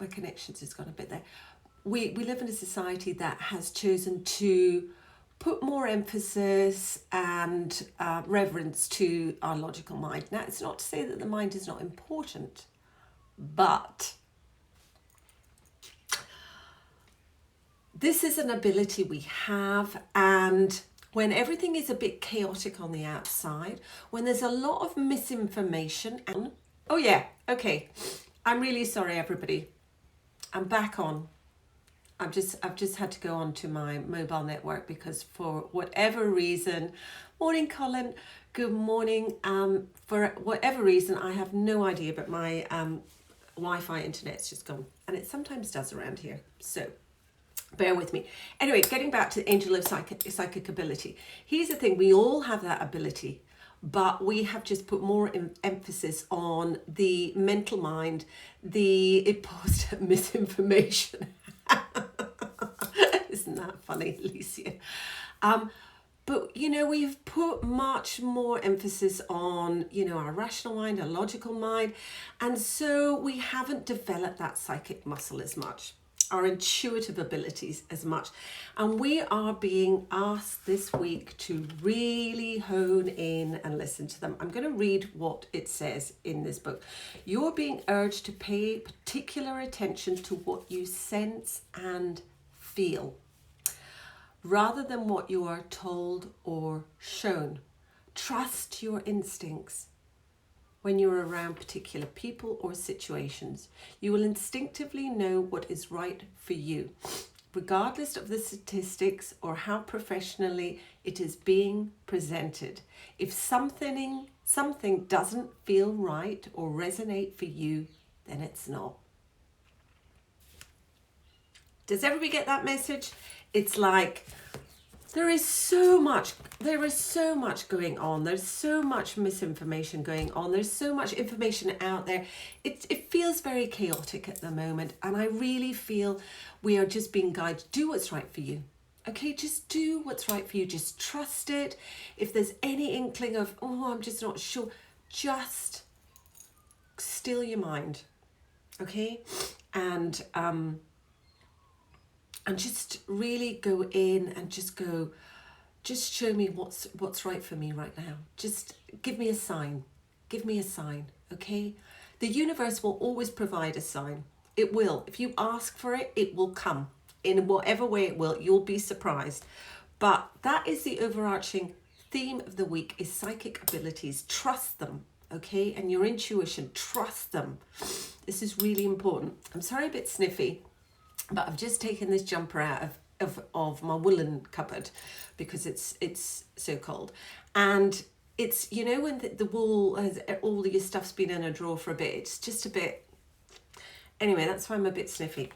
my connections has gone a bit there. We live in a society that has chosen to put more emphasis and reverence to our logical mind. Now, it's not to say that the mind is not important, but this is an ability we have, and when everything is a bit chaotic on the outside, when there's a lot of misinformation, and oh yeah, okay, I'm really sorry everybody, I'm back on. I've just had to go on to my mobile network because for whatever reason, morning Colin, good morning. For whatever reason, I have no idea, but my Wi-Fi internet's just gone, and it sometimes does around here. So bear with me. Anyway, getting back to the angel of psychic ability. Here's the thing: we all have that ability, but we have just put more emphasis on the mental mind, the imposter misinformation. Isn't that funny, Alicia? But, you know, we've put much more emphasis on, you know, our rational mind, our logical mind. And so we haven't developed that psychic muscle as much, our intuitive abilities as much. And we are being asked this week to really hone in and listen to them. I'm going to read what it says in this book. You're being urged to pay particular attention to what you sense and feel, rather than what you are told or shown. Trust your instincts when you're around particular people or situations. You will instinctively know what is right for you, regardless of the statistics or how professionally it is being presented. If something doesn't feel right or resonate for you, then it's not. Does everybody get that message? It's like there is so much going on. There's so much misinformation going on. There's so much information out there. It feels very chaotic at the moment, and I really feel we are just being guided. Do what's right for you. Okay, just do what's right for you. Just trust it. If there's any inkling of, oh, I'm just not sure, just still your mind. Okay? And just really go in and just show me what's right for me right now. Just give me a sign. Give me a sign, okay? The universe will always provide a sign. It will. If you ask for it, it will come. In whatever way it will, you'll be surprised. But that is the overarching theme of the week, is psychic abilities. Trust them, okay? And your intuition, trust them. This is really important. I'm sorry, a bit sniffy, but I've just taken this jumper out of my woolen cupboard because it's so cold. And it's, you know, when the wool has, all your stuff's been in a drawer for a bit, it's just a bit, anyway, that's why I'm a bit sniffy.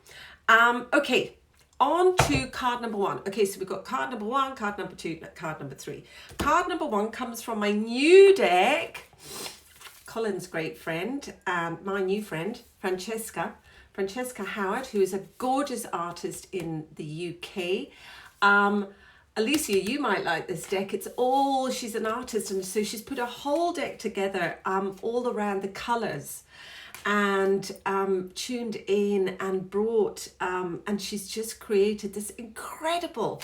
Okay, on to card number one. Okay, so we've got card number one, card number two, card number three. Card number one comes from my new deck, Colin's great friend, my new friend, Francesca Howard, who is a gorgeous artist in the UK. Alicia, you might like this deck. She's an artist, and so she's put a whole deck together, all around the colours, and tuned in and brought, and she's just created this incredible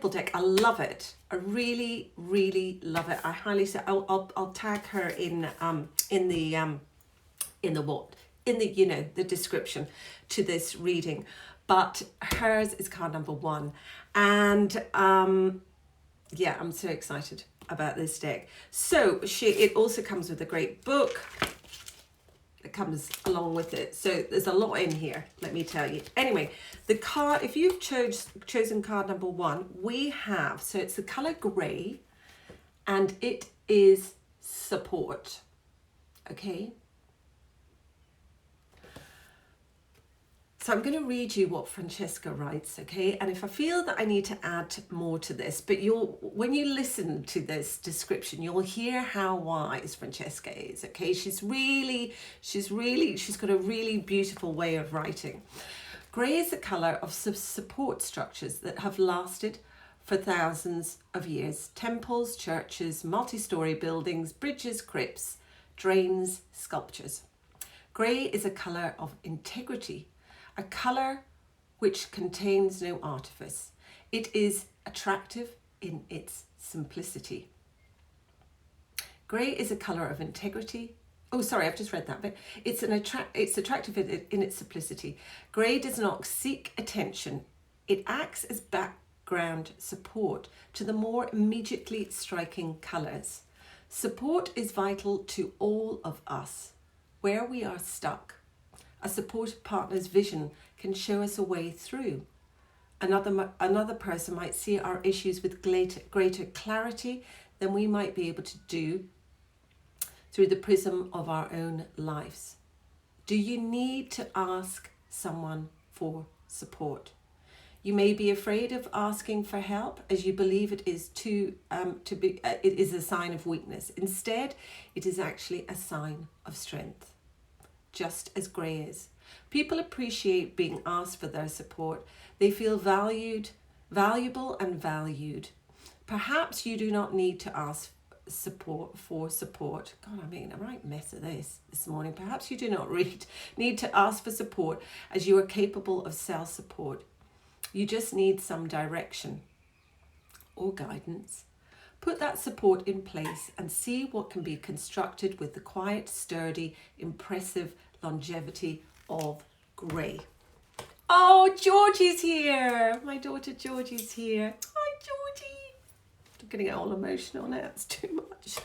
deck. I love it. I really, really love it. I highly say I'll tag her in the description to this reading. But hers is card number one, and yeah, I'm so excited about this deck. So it also comes with a great book that comes along with it. So there's a lot in here, let me tell you. Anyway, the card, if you've chosen card number one, we have, so it's the color gray, and it is support. Okay. So I'm going to read you what Francesca writes, okay? And if I feel that I need to add more to this, but when you listen to this description, you'll hear how wise Francesca is, okay? She's got a really beautiful way of writing. Grey is the colour of support structures that have lasted for thousands of years. Temples, churches, multi-storey buildings, bridges, crypts, drains, sculptures. Grey is a colour of integrity, a colour which contains no artifice. It is attractive in its simplicity. Grey is a colour of integrity. Oh, sorry, I've just read that bit. It's attractive in its simplicity. Grey does not seek attention. It acts as background support to the more immediately striking colours. Support is vital to all of us. Where we are stuck, a supportive partner's vision can show us a way through. Another person might see our issues with greater clarity than we might be able to do through the prism of our own lives. Do you need to ask someone for support? You may be afraid of asking for help as you believe it is it is a sign of weakness. Instead, it is actually a sign of strength, just as Grey is. People appreciate being asked for their support. They feel valuable and valued. Perhaps you do not need to ask for support. God, I'm making a right mess of this morning. Perhaps you do not need to ask for support as you are capable of self-support. You just need some direction or guidance. Put that support in place and see what can be constructed with the quiet, sturdy, impressive longevity of Grey. Oh, Georgie's here. My daughter Georgie's here. Hi, Georgie. I'm going to get all emotional now. It's too much.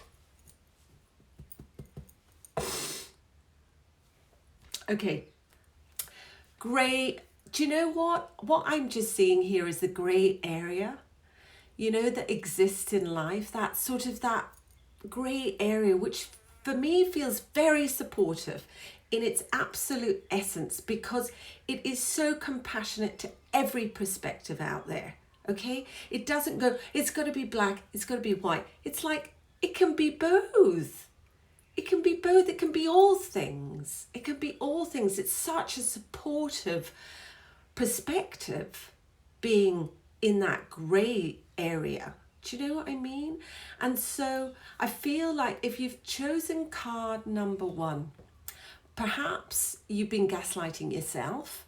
Okay. Grey. Do you know what? What I'm just seeing here is the grey area, you know, that exists in life. That sort of that grey area, which for me feels very supportive in its absolute essence, because it is so compassionate to every perspective out there. Okay, it doesn't go, it's got to be black, it's got to be white. It's like, it can be both. It can be both. It can be all things. It can be all things. It's such a supportive perspective being in that grey area. Do you know what I mean? And so I feel like if you've chosen card number 1, perhaps you've been gaslighting yourself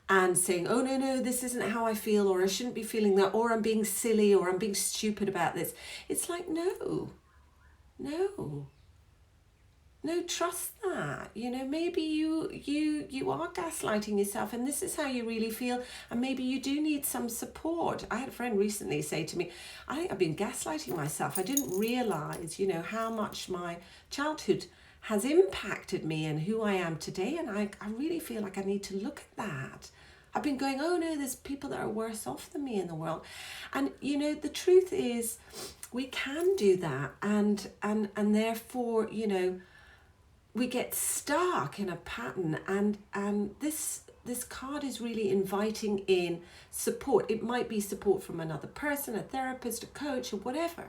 and saying, oh, no, this isn't how I feel, or I shouldn't be feeling that, or I'm being silly, or I'm being stupid about this. It's like, no, trust that. You know, maybe you are gaslighting yourself and this is how you really feel, and maybe you do need some support. I had a friend recently say to me, I think I've been gaslighting myself. I didn't realise, you know, how much my childhood has impacted me and who I am today, and I really feel like I need to look at that. I've been going, oh no, there's people that are worse off than me in the world. And you know, the truth is we can do that, and therefore, you know, we get stuck in a pattern, and this card is really inviting in support. It might be support from another person, a therapist, a coach, or whatever.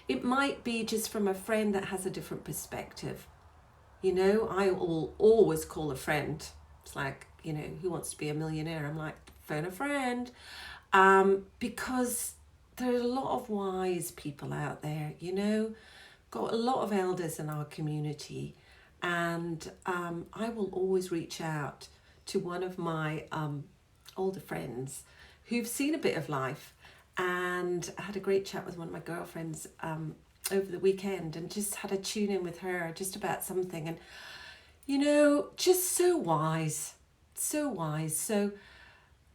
It might be just from a friend that has a different perspective. You know, I will always call a friend. It's like, you know, who wants to be a millionaire? I'm like, phone a friend. Because there are a lot of wise people out there, you know, got a lot of elders in our community. And I will always reach out to one of my older friends who've seen a bit of life. And I had a great chat with one of my girlfriends over the weekend, and just had a tune in with her just about something. And, you know, just so wise. So,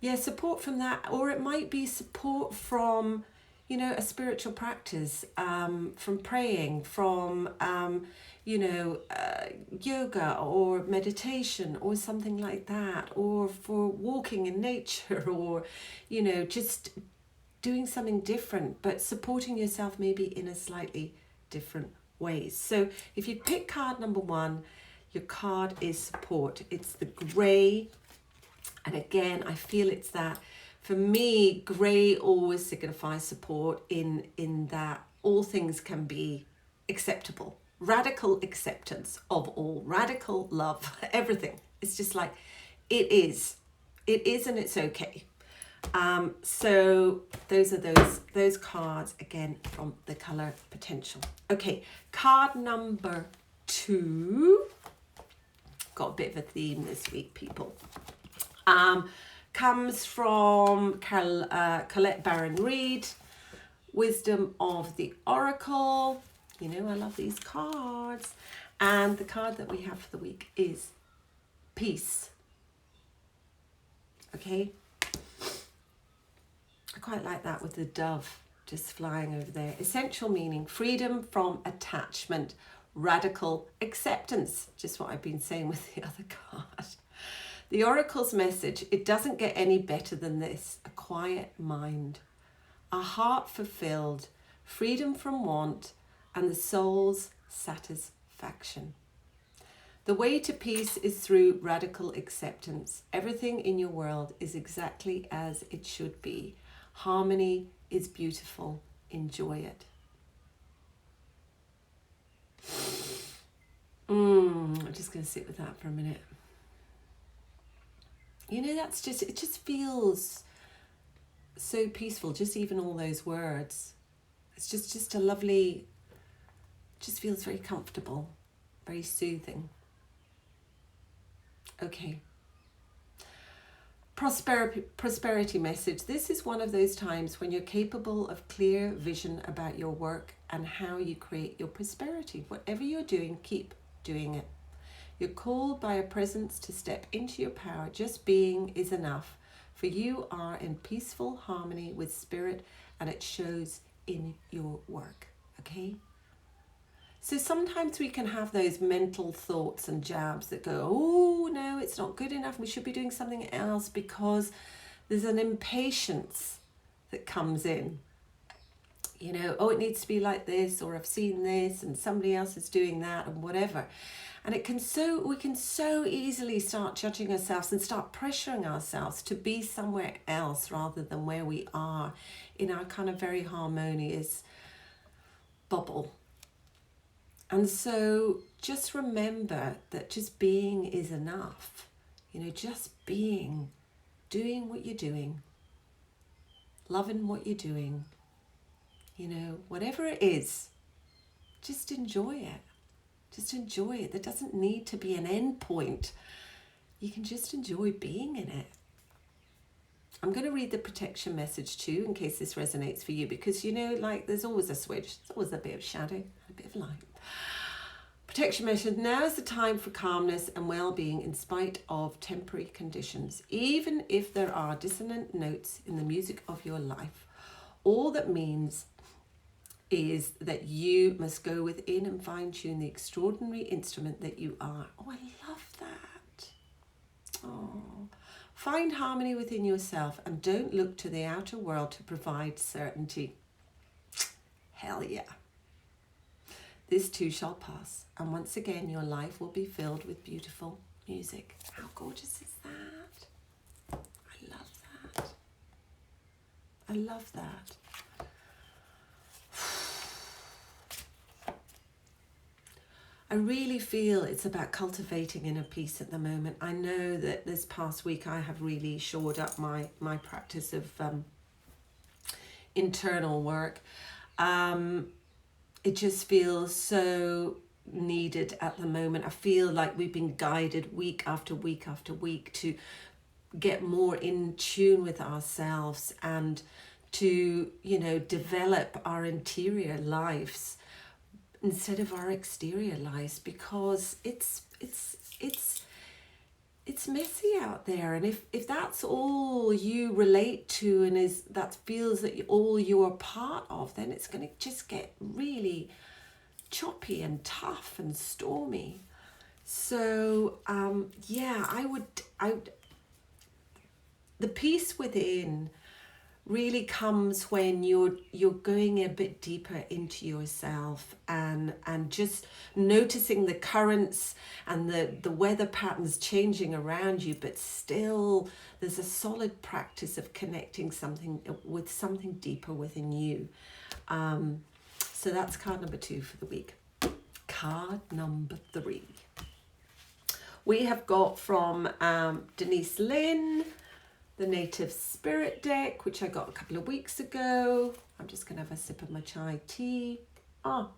yeah, support from that. Or it might be support from, you know, a spiritual practice, from praying, from, you know, yoga or meditation or something like that. Or for walking in nature, or, you know, just doing something different, but supporting yourself maybe in a slightly different ways. So if you pick card number 1, your card is support. It's the grey. And again, I feel it's that. For me, grey always signifies support in that all things can be acceptable. Radical acceptance of all. Radical love. Everything. It's just like, it is. It is, and it's okay. So those are those cards again from the Colour Potential. Okay, card number 2. got a bit of a theme this week, people. Comes from Colette Baron Reid, Wisdom of the Oracle. You know, I love these cards. And the card that we have for the week is Peace. Okay. I quite like that with the dove just flying over there. Essential meaning, freedom from attachment, radical acceptance. Just what I've been saying with the other card. The Oracle's message, it doesn't get any better than this. A quiet mind, a heart fulfilled, freedom from want, and the soul's satisfaction. The way to peace is through radical acceptance. Everything in your world is exactly as it should be. Harmony is beautiful. Enjoy it. I'm just going to sit with that for a minute. You know, it just feels so peaceful, just even all those words. It's just a lovely, just feels very comfortable, very soothing. Okay. Prosperity message. This is one of those times when you're capable of clear vision about your work and how you create your prosperity. Whatever you're doing, keep doing it. You're called by a presence to step into your power. Just being is enough, for you are in peaceful harmony with spirit, and it shows in your work. Okay? So sometimes we can have those mental thoughts and jabs that go, oh, no, it's not good enough. We should be doing something else, because there's an impatience that comes in. You know, oh, it needs to be like this, or I've seen this and somebody else is doing that and whatever. And we can so easily start judging ourselves and start pressuring ourselves to be somewhere else rather than where we are in our kind of very harmonious bubble. And so just remember that just being is enough. You know, just being, doing what you're doing, loving what you're doing, you know, whatever it is, just enjoy it. Just enjoy it. There doesn't need to be an end point. You can just enjoy being in it. I'm going to read the protection message too, in case this resonates for you, because, you know, like there's always a switch. There's always a bit of shadow, a bit of light. Protection message. Now is the time for calmness and well-being in spite of temporary conditions. Even if there are dissonant notes in the music of your life, all that means is that you must go within and fine-tune the extraordinary instrument that you are. Oh, I love that. Oh, find harmony within yourself and don't look to the outer world to provide certainty. Hell yeah. This too shall pass, and once again your life will be filled with beautiful music. How gorgeous is that? I love that. I love that. I really feel it's about cultivating inner peace at the moment. I know that this past week I have really shored up my practice of internal work. It just feels so needed at the moment. I feel like we've been guided week after week after week to get more in tune with ourselves and to, you know, develop our interior lives instead of our exterior lives, because it's messy out there. And if that's all you relate to and that feels that all you're part of, then it's going to just get really choppy and tough and stormy. So the peace within really comes when you're going a bit deeper into yourself and just noticing the currents and the weather patterns changing around you, but still there's a solid practice of connecting with something deeper within you. So that's card number 2 for the week. Card number 3. We have got from Denise Lynn, the Native Spirit deck, which I got a couple of weeks ago. I'm just going to have a sip of my chai tea. I've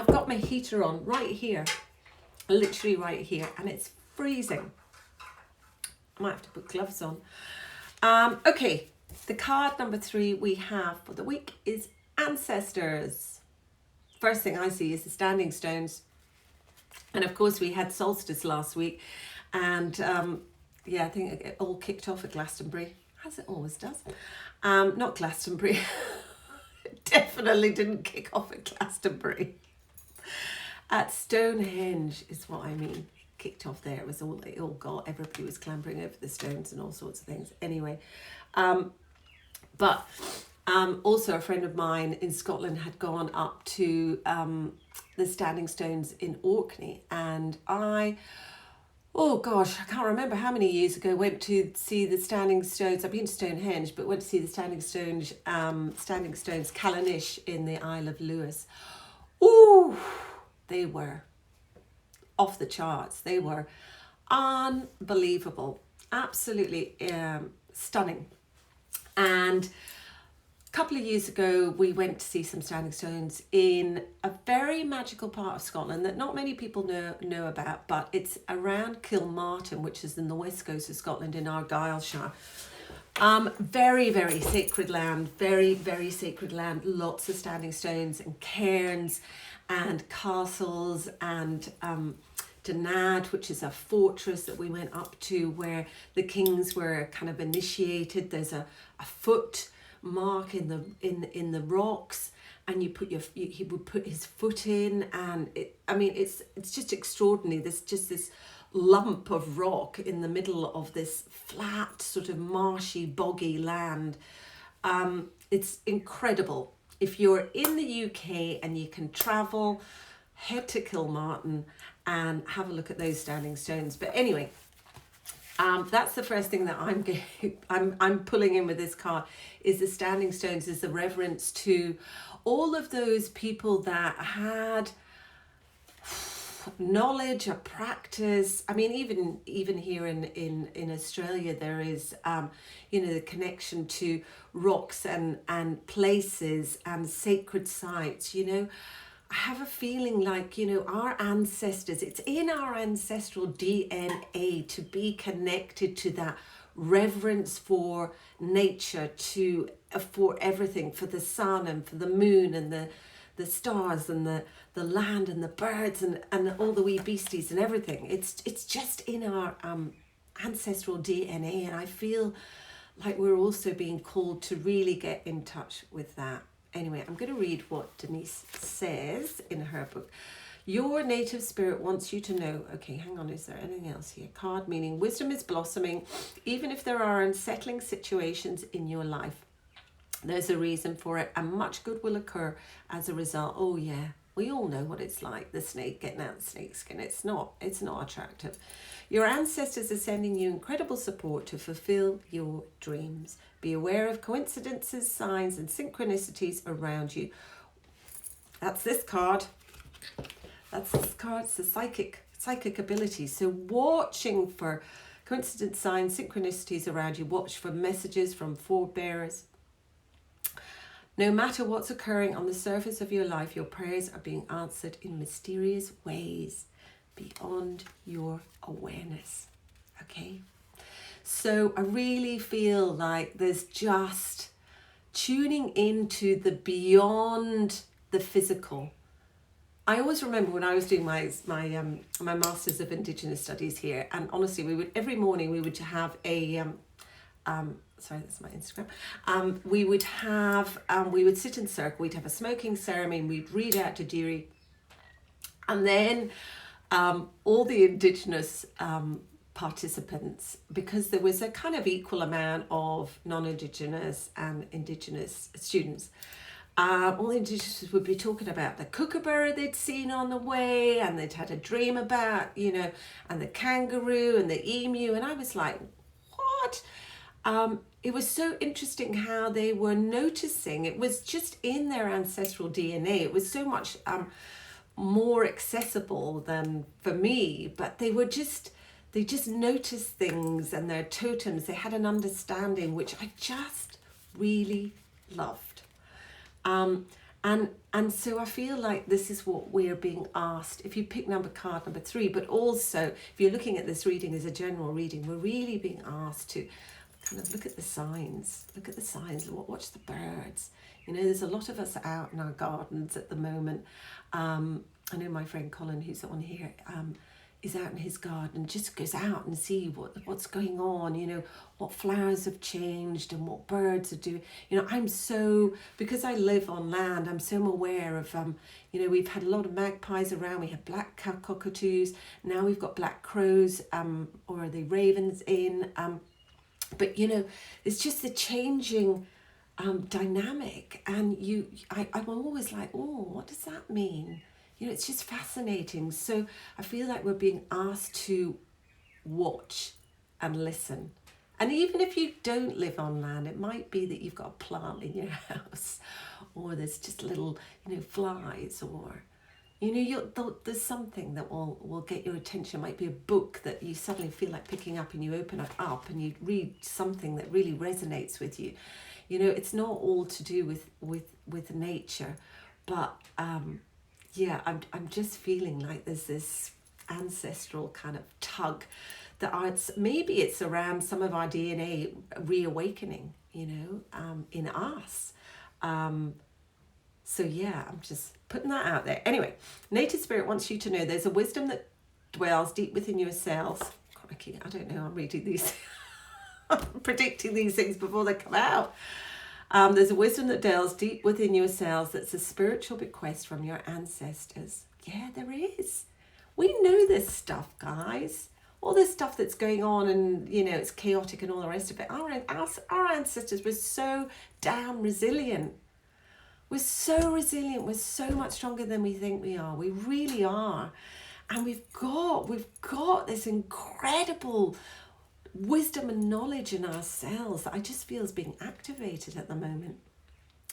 got my heater on right here. literally right here, and it's freezing. I might have to put gloves on. Okay, the card number 3 we have for the week is ancestors. First thing I see is the standing stones. And of course we had solstice last week, and yeah, I think it all kicked off at Glastonbury, as it always does. Not Glastonbury. It definitely didn't kick off at Glastonbury. At Stonehenge is what I mean. It kicked off there. It was all everybody was clambering over the stones and all sorts of things. Anyway, but also a friend of mine in Scotland had gone up to the standing stones in Orkney, and oh gosh, I can't remember how many years ago, went to see the standing stones. I've been to Stonehenge, but went to see the standing stones Callanish in the Isle of Lewis. Ooh, they were off the charts. They were unbelievable, absolutely stunning. And a couple of years ago, we went to see some standing stones in a very magical part of Scotland that not many people know about, but it's around Kilmartin, which is in the west coast of Scotland in Argyllshire. Very, very sacred land, very, very sacred land. Lots of standing stones and cairns and castles, and Denad, which is a fortress that we went up to where the kings were kind of initiated. There's a foot mark in the rocks, and he would put his foot in, and it's just extraordinary. There's just this lump of rock in the middle of this flat, sort of marshy, boggy land. It's incredible. If you're in the UK and you can travel, head to Kilmartin and have a look at those standing stones. But anyway, that's the first thing that I'm pulling in with this card, is the standing stones, is the reverence to all of those people that had knowledge or practice. I mean, even here in Australia, there is the connection to rocks and places and sacred sites. I have a feeling like, our ancestors, it's in our ancestral DNA to be connected to that reverence for nature, for everything, for the sun and for the moon and the stars and the land and the birds and all the wee beasties and everything. It's just in our ancestral DNA, and I feel like we're also being called to really get in touch with that. Anyway, I'm going to read what Denise says in her book. Your native spirit wants you to know. Okay, hang on, is there anything else here? Card meaning wisdom is blossoming, even if there are unsettling situations in your life. There's a reason for it, and much good will occur as a result. Oh yeah, we all know what it's like, the snake getting out the snake skin. It's not attractive. Your ancestors are sending you incredible support to fulfill your dreams. Be aware of coincidences, signs, and synchronicities around you. That's this card. It's the psychic ability. So watching for coincidence, signs, synchronicities around you. Watch for messages from forebearers. No matter what's occurring on the surface of your life, your prayers are being answered in mysterious ways beyond your awareness. Okay? So I really feel like there's just tuning into the beyond the physical. I always remember when I was doing my Masters of Indigenous Studies here, and honestly, every morning we would have a sorry, that's my Instagram. We would sit in circle. We'd have a smoking ceremony. We'd read out Te Diri, and then all the Indigenous participants, because there was a kind of equal amount of non-Indigenous and Indigenous students. All the Indigenous would be talking about the kookaburra they'd seen on the way, and they'd had a dream about, and the kangaroo and the emu, and I was like, what? It was so interesting how they were noticing. It was just in their ancestral DNA. It was so much more accessible than for me, but they just noticed things, and their totems, they had an understanding which I just really loved. And so I feel like this is what we're being asked. If you pick card number 3, but also if you're looking at this reading as a general reading, we're really being asked to kind of look at the signs. Look at the signs. Watch the birds. You know, there's a lot of us out in our gardens at the moment. I know my friend Colin, who's on here, is out in his garden, just goes out and see what's going on, you know, what flowers have changed and what birds are doing. You know, I'm so, because I live on land, I'm so aware of, you know, we've had a lot of magpies around, we have black cockatoos, now we've got black crows, or are they ravens in, but you know, it's just the changing dynamic, and I'm always like, oh, what does that mean? You know, it's just fascinating. So I feel like we're being asked to watch and listen. And even if you don't live on land, it might be that you've got a plant in your house, or there's just little, you know, flies, or, you know, there's something that will get your attention. It might be a book that you suddenly feel like picking up, and you open it up and you read something that really resonates with you. You know, it's not all to do with nature, but yeah, I'm just feeling like there's this ancestral kind of tug that maybe it's around some of our DNA reawakening, you know, in us. So yeah, I'm just putting that out there. Anyway, Native Spirit wants you to know there's a wisdom that dwells deep within yourselves. Crikey, I don't know, I'm reading these, I'm predicting these things before they come out. There's a wisdom that dwells deep within yourselves that's a spiritual bequest from your ancestors. Yeah, there is. We know this stuff, guys. All this stuff that's going on, and, you know, it's chaotic and all the rest of it. Our ancestors were so damn resilient. We're so resilient. We're so much stronger than we think we are. We really are. And we've got this incredible wisdom and knowledge in ourselves that I just feel is being activated at the moment.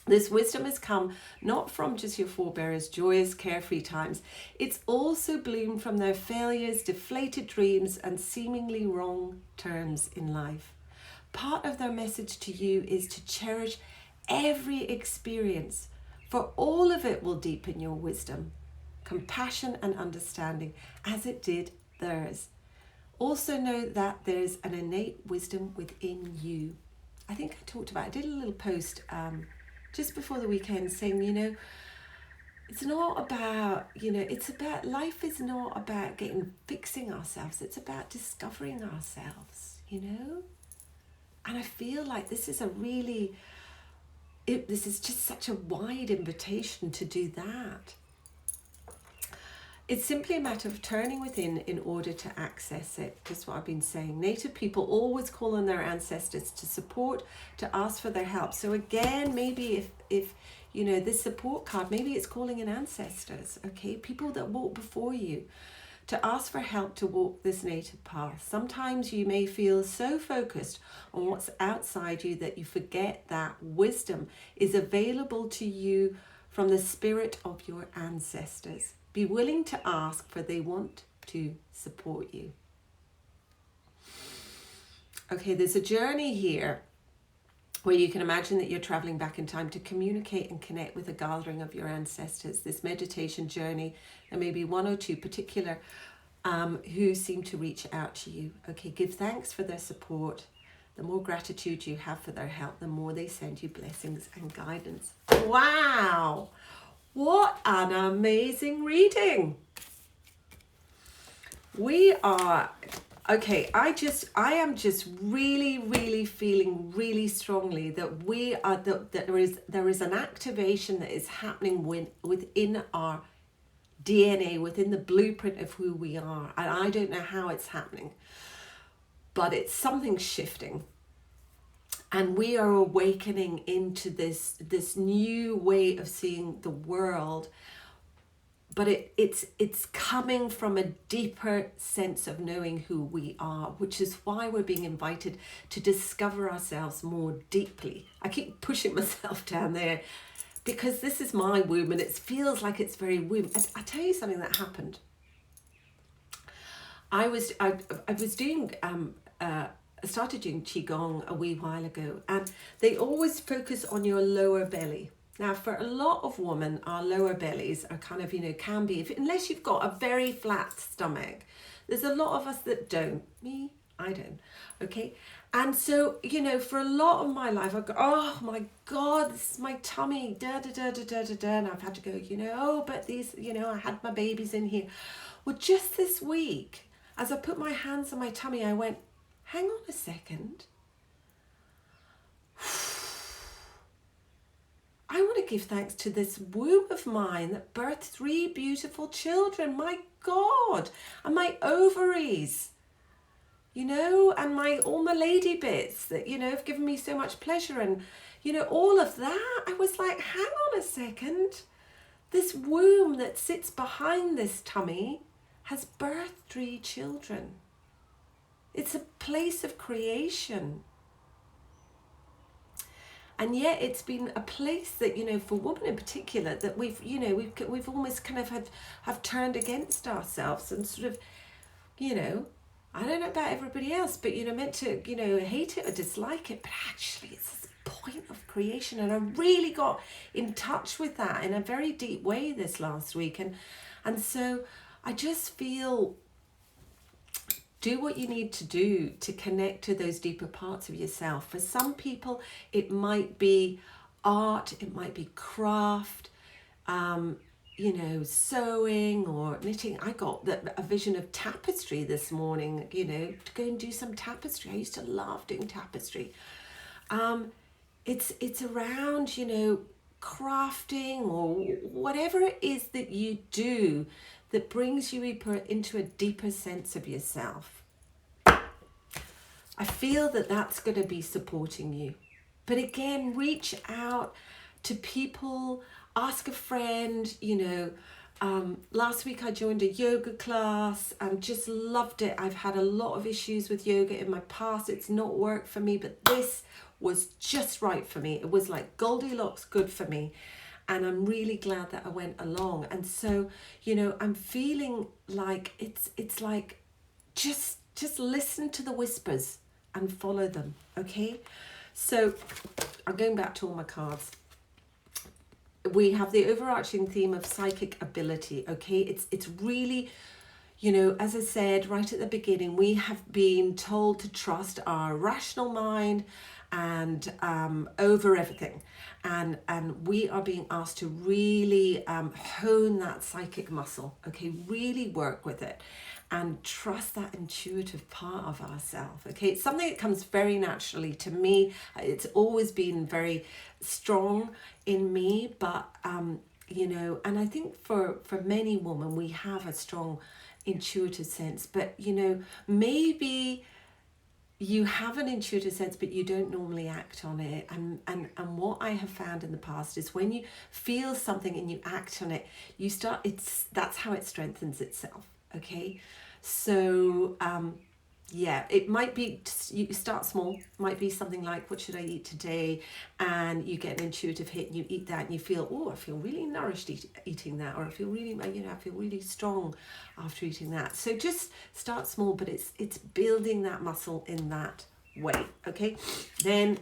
This wisdom has come not from just your forebears' joyous, carefree times. It's also bloomed from their failures, deflated dreams, and seemingly wrong turns in life. Part of their message to you is to cherish every experience, for all of it will deepen your wisdom, compassion, and understanding as it did theirs. Also know that there's an innate wisdom within you. I think I talked about, I did a little post just before the weekend saying, you know, it's not about, you know, it's about, life is not about fixing ourselves. It's about discovering ourselves, you know? And I feel like this is this is just such a wide invitation to do that. It's simply a matter of turning within in order to access it. Just what I've been saying. Native people always call on their ancestors to support, to ask for their help. So again, maybe if you know, this support card, maybe it's calling in ancestors, okay? People that walk before you, to ask for help to walk this native path. Sometimes you may feel so focused on what's outside you that you forget that wisdom is available to you from the spirit of your ancestors. Be willing to ask, for they want to support you. Okay, there's a journey here where you can imagine that you're traveling back in time to communicate and connect with a gathering of your ancestors. This meditation journey, and maybe one or two particular who seem to reach out to you. Okay, give thanks for their support. The more gratitude you have for their help, the more they send you blessings and guidance. Wow! What an amazing reading. We are, okay, I am just really feeling really strongly that that there is an activation that is happening within our DNA, within the blueprint of who we are. And I don't know how it's happening, but it's something shifting. And we are awakening into this new way of seeing the world, but it's coming from a deeper sense of knowing who we are, which is why we're being invited to discover ourselves more deeply. I keep pushing myself down there because this is my womb, and it feels like it's very womb. I tell you something that happened. I was doing I started doing Qigong a wee while ago, and they always focus on your lower belly. Now, for a lot of women, our lower bellies are kind of, can be, unless you've got a very flat stomach. There's a lot of us that don't. Me, I don't. Okay. And so, for a lot of my life, I go, oh my God, this is my tummy, da da da da da da da. And I've had to go, oh, but these, I had my babies in here. Well, just this week, as I put my hands on my tummy, I went, hang on a second. I want to give thanks to this womb of mine that birthed 3 beautiful children. My God. And my ovaries, and all my lady bits that, have given me so much pleasure. And, all of that. I was like, hang on a second. This womb that sits behind this tummy has birthed 3 children. It's a place of creation. And yet it's been a place that, for women in particular, that we've almost kind of have turned against ourselves and sort of, I don't know about everybody else, but, meant to, hate it or dislike it, but actually it's this point of creation. And I really got in touch with that in a very deep way this last week. And so I just feel, do what you need to do to connect to those deeper parts of yourself. For some people, it might be art, it might be craft, sewing or knitting. I got a vision of tapestry this morning, to go and do some tapestry. I used to love doing tapestry. It's around, crafting or whatever it is that you do that brings you into a deeper sense of yourself. I feel that that's going to be supporting you. But again, reach out to people, ask a friend, last week I joined a yoga class and just loved it. I've had a lot of issues with yoga in my past. It's not worked for me, but this was just right for me. It was like Goldilocks good for me. And I'm really glad that I went along. And so, I'm feeling like it's like just listen to the whispers and follow them, okay? So I'm going back to all my cards. We have the overarching theme of psychic ability, okay? It's really, as I said right at the beginning, we have been told to trust our rational mind and over everything, and we are being asked to really hone that psychic muscle, okay? Really work with it and trust that intuitive part of ourselves, okay? It's something that comes very naturally to me. It's always been very strong in me, but and I think for many women we have a strong intuitive sense, but maybe you have an intuitive sense, but you don't normally act on it. And what I have found in the past is when you feel something and you act on it, that's how it strengthens itself. Okay. So, it might be, you start small, might be something like, what should I eat today? And you get an intuitive hit and you eat that and you feel, oh, I feel really nourished eating that, or I feel really, I feel really strong after eating that. So just start small, but it's building that muscle in that way, okay? Then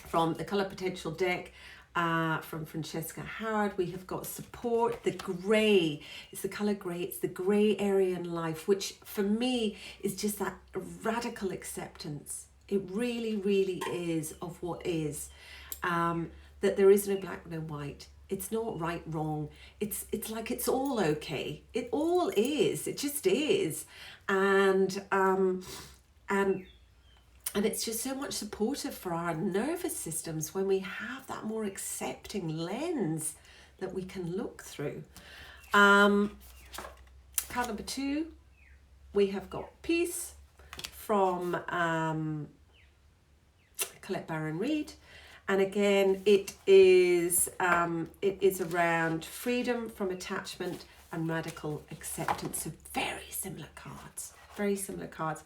from the Colour Potential deck, from Francesca Howard, we have got support. The grey, it's the colour grey, it's the grey area in life, which for me is just that radical acceptance. It really, really is of what is. That there is no black, no white. It's not right, wrong. It's like it's all okay. It all is. It just is. And it's just so much supportive for our nervous systems when we have that more accepting lens that we can look through. Card number 2, we have got Peace from Colette Baron Reid. And again, it is around freedom from attachment and radical acceptance. So very similar cards. Very similar cards.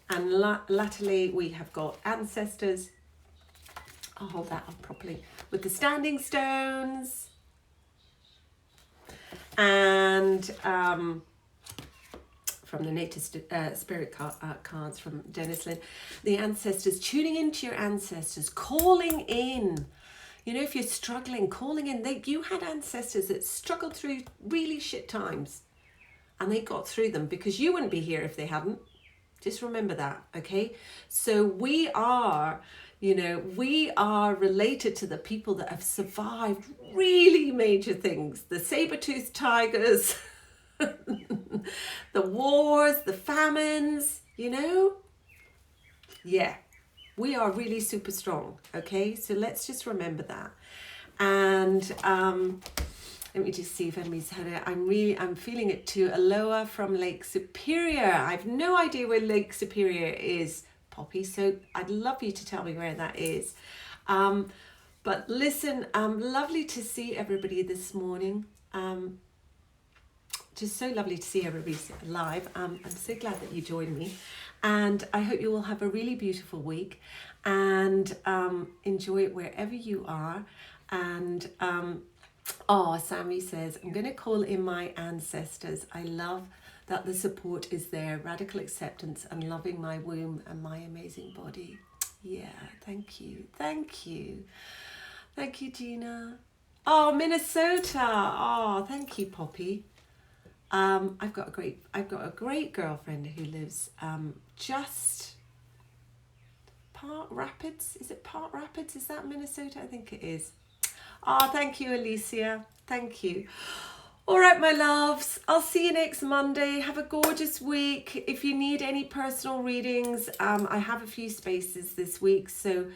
And latterly we have got Ancestors. I'll hold that up properly. With the Standing Stones. And from the Native Spirit cards from Dennis Lynn. The Ancestors, tuning into your ancestors, calling in, You know, if you're struggling, calling in, you had ancestors that struggled through really shit times and they got through them because you wouldn't be here if they hadn't. Just remember that, okay? So we are, you know, we are related to the people that have survived really major things. The saber-toothed tigers, the wars, the famines, you know? Yeah, we are really super strong, okay? So let's just remember that. And let me just see if anybody's had it. I'm feeling it too. Aloha from Lake Superior. I've no idea where Lake Superior is, Poppy, so I'd love you to tell me where that is. But listen, lovely to see everybody this morning. Just so lovely to see everybody live. I'm so glad that you joined me. And I hope you will have a really beautiful week and enjoy it wherever you are. And Sammy says, I'm going to call in my ancestors. I love that the support is there, radical acceptance and loving my womb and my amazing body. Yeah, thank you. Thank you. Thank you, Gina. Oh, Minnesota. Oh, thank you, Poppy. I've got a great girlfriend who lives just Park Rapids. Is it Park Rapids? Is that Minnesota? I think it is. Oh, thank you, Alicia. Thank you. All right, my loves. I'll see you next Monday. Have a gorgeous week. If you need any personal readings, I have a few spaces this week, so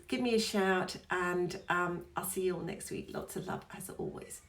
give me a shout, and I'll see you all next week. Lots of love as always.